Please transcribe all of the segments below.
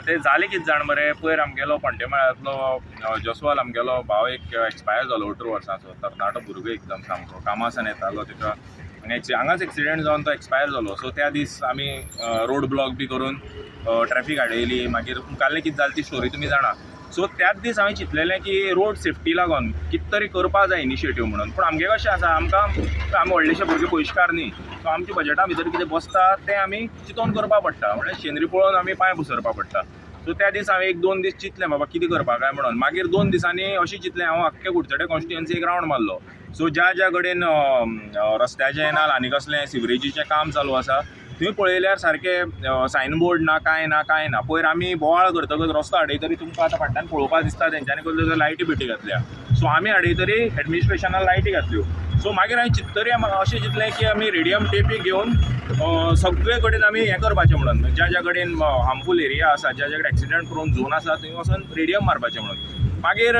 ते जाले कितें जाण मरे पयर आमगेलो पंटेमळ्यांतलो जसवाल आमगेलो भाव एक एक्सपायर जालो 18 वर्सांचो तरणाटो भुरगो एकदम सामको कामासान येतालो तिका हांगाच एक्सिडेंट जावन तो एक्सपायर जालो. सो त्या दीस आमी रोड ब्लॉक बी करून ट्रॅफिक आडयली. मागीर मुखाल्लें कितें जालें ती स्टोरी तुमी जाणा. सो त्याच दीस हांवें चिंतलेलें की रोड सेफ्टी लागून कितें तरी करपा जाय इनिशिएटीव म्हणून. पूण आमगे कशें आसा आमी व्हडलेशे भुरगे पयशेकार न्ही. सो आमच्या बजेटा भितर कितें बसता तें आमी चिंतून करपा पडटा. म्हळ्यार शेनरी पळोवन आमी पांय पुसरपा पडटा. सो त्या दीस हांवें 1-2 दीस चिंतलें बाबा कितें करपा काय म्हणून. मागीर 2 दिसांनी अशें चिंतलें हांव आख्खे कुडचडे कॉन्स्टिट्युएन्सीक रावंड मारलो. सो ज्या कडेन रस्त्याचें ना आनी कसलें सिवरेजीचें काम चालू आसा थंय पळयल्यार सारके सायनबोर्ड ना कांय ना. पयर आमी बोवाळ करतकच रस्तो आडयतरी तुमकां आतां फाटल्यान पळोवपाक दिसता तेंच्यांनी कसल्यो लायटी बिटी घातल्या. सो आमी आडयतरी एडमिनिस्ट्रेशनान लायटी घातल्यो. सो मागीर हांवें चिंततरी म्हाका अशें चिंतलें की आमी रेडियम टेपी घेवन सगळे कडेन आमी हें करपाचें म्हणून. ज्या कडेन हार्मफूल एरिया आसा, ज्या कडेन एक्सिडेंट प्रोन झोन आसा थंय वचून रेडियम मारपाचें म्हणून. मागीर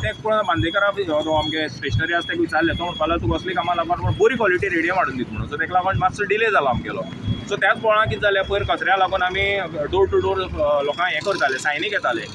तें कोण बांदेकाराक आमगे स्टेशनरी आसा ताका विचारलें. तो म्हणपाक लागलो तूं कसली कामां लागून बरी क्वॉलिटी रेडियम हाडून दिता म्हणून. सो ताका लागून मातसो डिले जालो आमगेलो. सो त्याच पळोवना कितें जालें पयर कचऱ्या लागून आमी डोर टू डोर लोकांक हें करताले, सायनीक येताले.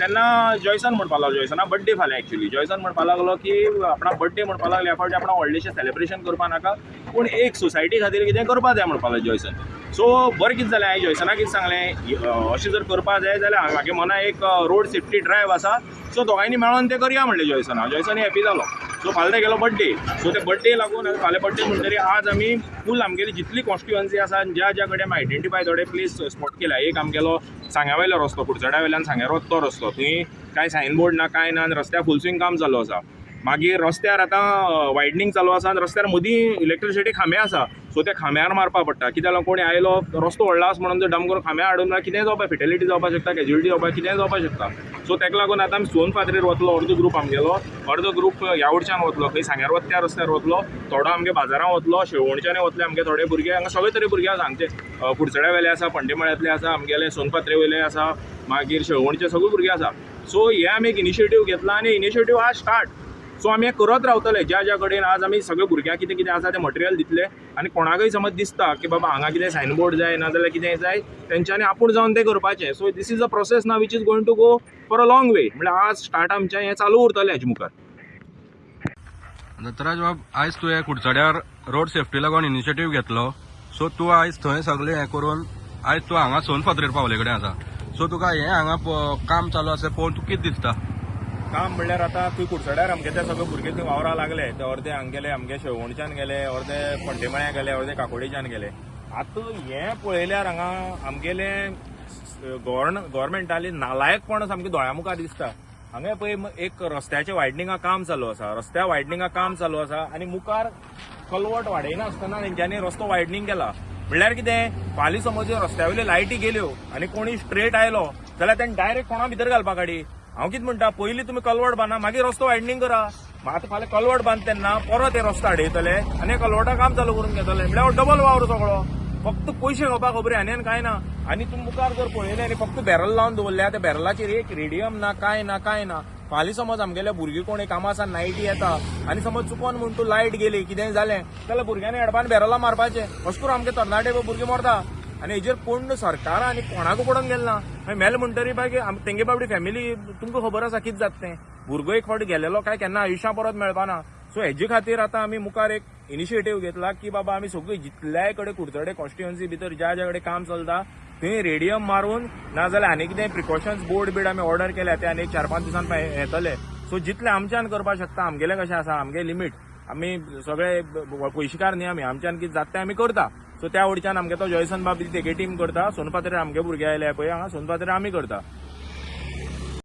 तेन्ना जॉयसन म्हणपाक लागलो, जॉयसना बर्थडे फाल्यां एक्चुअली. जॉयसन म्हणपाक लागलो की आपणा बर्थडे म्हणपाक लागले ह्या फावटी आपणा व्हडलेशें सेलिब्रेशन करपा नाका पूण एक सोसायटी खातीर कितें करपा जाय म्हणपाक लागलो जॉयसन. सो बरें कितें जालें हांवें जॉयसनाक कितें सांगलें अशें जर करपा जाय जाल्यार म्हागे मना एक रोड सेफ्टी ड्रायव्ह आसा. सो दोगांयनी मेळोन तें करया म्हणलें जॉयसना. जॉयसन हॅपी जालो. सो फाल्यां तेगेलो बर्थडे. सो ते बर्थडे लागून फाल्यां बर्थडे म्हणटरी आज आमी फूल आमगेली जितली कॉन्स्टिट्युएन्सी आसा ज्या कडेन आमी आयडेंटिफाय थोडे प्लेस स्पॉट केल्या. एक आमगेलो सांग्या वयलो रस्तो, कुडचड्या वयल्यान सांग्यार वता तो रस्तो. थंय कांय सायनबोर्ड ना कांय ना आनी रस्त्यार फूल स्विंग काम चालू आसा. मागीर रस्त्यार आतां वायडनींग चालू आसा आनी रस्त्यार मदीं इलेक्ट्रिसिटी खांबे आसा. सो त्या खांब्यार मारपा पडटा. कित्याक लागून कोणी आयलो रस्तो व्हडलो आसा म्हणून जर डंप करून खांब्या हाडून ना कितेंय जावपा, फेटेलिटी जावपाक शकता, कॅज्युअलिटी जावपाक कितेंय जावपाक शकता. सो ताका लागून आतां आमी सोनपात्रेर वतलो अर्दो ग्रूप आमगेलो. अर्दो ग्रूप ह्या वयच्यान वतलो खंय सांग्यार वता त्या रस्त्यार वतलो. थोडो आमगे बाजारांत वतलो. शेळवणच्यानय वतले आमगे थोडे भुरगे. हांगा सगळे तरे भुरगे आसा. हांगचे कुडचड्या वयले आसा, पंटेमळ्यांतले आसा, आमगेले सोनपात्रे वयले आसा, मागीर शेळवणचे सगळे भुरगे आसा. सो हे आमी एक इनिशिएटीव घेतला आनी इनिशिएटीव आज स्टार्ट. सो आमी हें करत रावतले. ज्या कडेन आज आमी सगळे भुरग्यांक कितें कितें आसा तें मटेरियल दितले आनी कोणाकय समज दिसता की बाबा हांगा कितें सायनबोर्ड जाय ना जाल्यार कितेंय जाय तेंच्यांनी आपूण जावन तें करपाचें. So this is a process now which is going to go for a long way. म्हळ्यार आज स्टार्ट आमचें हें चालू उरतलें हेजे मुखार. दत्तराज बाब, आयज तुवें कुडचड्यार रोड सेफ्टी लागून इनिशिएटीव घेतलो. सो तूं आयज थंय सगळें हें करून आयज तूं हांगा सोनपात्रेर पावले कडेन आसा. सो तुका हें हांगा काम चालू आसा पळोवन तुका कितें दिसता? काम म्हणल्यार आतां थंय कुडचड्यार आमगे ते सगळे भुरगे थंय वावराक लागले. ते अर्दे हांगेले आमगे शेळवणच्यान गेले, अर्दे पंटेमळ्या गेले, अर्दे काकोडेच्यान गेले. आतां हें पळयल्यार हांगा आमगेले गव्हर्मेंटाली नालायकपण सामकें दोळ्या मुखार दिसता. हांगा पळय एक रस्त्याच्या वायडनिंगा काम चालू आसा. रस्त्या वायडनिंगा काम चालू आसा आनी मुखार कलवट वाडयनासतना तेंच्यांनी रस्तो वायडनींग केला. म्हणल्यार कितें फाल्यां समज रस्त्या वयल्यो लायटी गेल्यो आनी कोणी स्ट्रेट आयलो जाल्यार तेणी डायरेक्ट कोणा भितर घालपा गाडी. हांव कितें म्हणटा पयलीं तुमी कलवट बांदा मागीर रस्तो वायडनींग करा. आतां फाल्यां कलवट बांद तेन्ना परत हे रस्तो आडयतले आनी कलवटा काम चालू करून घेतले. म्हणल्यार डबल वावर सगळो. फक्त पयशे घेवपाक खबरी आनी कांय ना. आनी तुमी मुखार जर पळयलें आनी फक्त बॅरल लावन दवरल्या त्या बॅरलाचेर एक रेडियम ना कांय ना. फाल्यां समज आमगेल्या भुरगीं कोणी कामासान नायटी येता आनी समज चुकोन म्हूण तूं लायट गेली कितेंय जालें जाल्यार भुरग्यांनी हेडपान बॅरलां मारपाचें. अशें करून आमगे तरणाटे भुरगे मरता आनी हेजेर कोण सरकार आनी कोणाकूय पडोवन गेले ना. मागीर मेले म्हणटरी मागीर तेंगे बाबडी फॅमिली तुमकां खबर आसा कितें जाता तें. भुरगो एक फावटी गेलेलो काय केन्ना आयुश्यां परत मेळपाना. सो हेजे खातीर आतां आमी मुखार एक इनिशिएटीव घेतला की बाबा आमी सगळी जितल्याय कडेन कुडचडे कॉन्स्टिट्युएन्सी भितर ज्या कडेन काम चलता थंय रेडियम मारून ना जाल्यार आनी कितें प्रिकॉशन्स बोर्ड बीड आमी ऑर्डर केल्या ते आनी 4-5 दिसान येतले. सो जितले आमच्यान करपाक शकता आमगेलें कशें आसा आमगे लिमीट. आमी सगळे पयशेकार न्ही आमच्यान कितें जाता तें आमी करता. सो त्या वयच्यान आमगे तो जॉयसन बाब तेगे टीम करता. सोनपात्रेर आमगे भुरगे आयले पळय हांगा सोनपात्रेर आमी करता.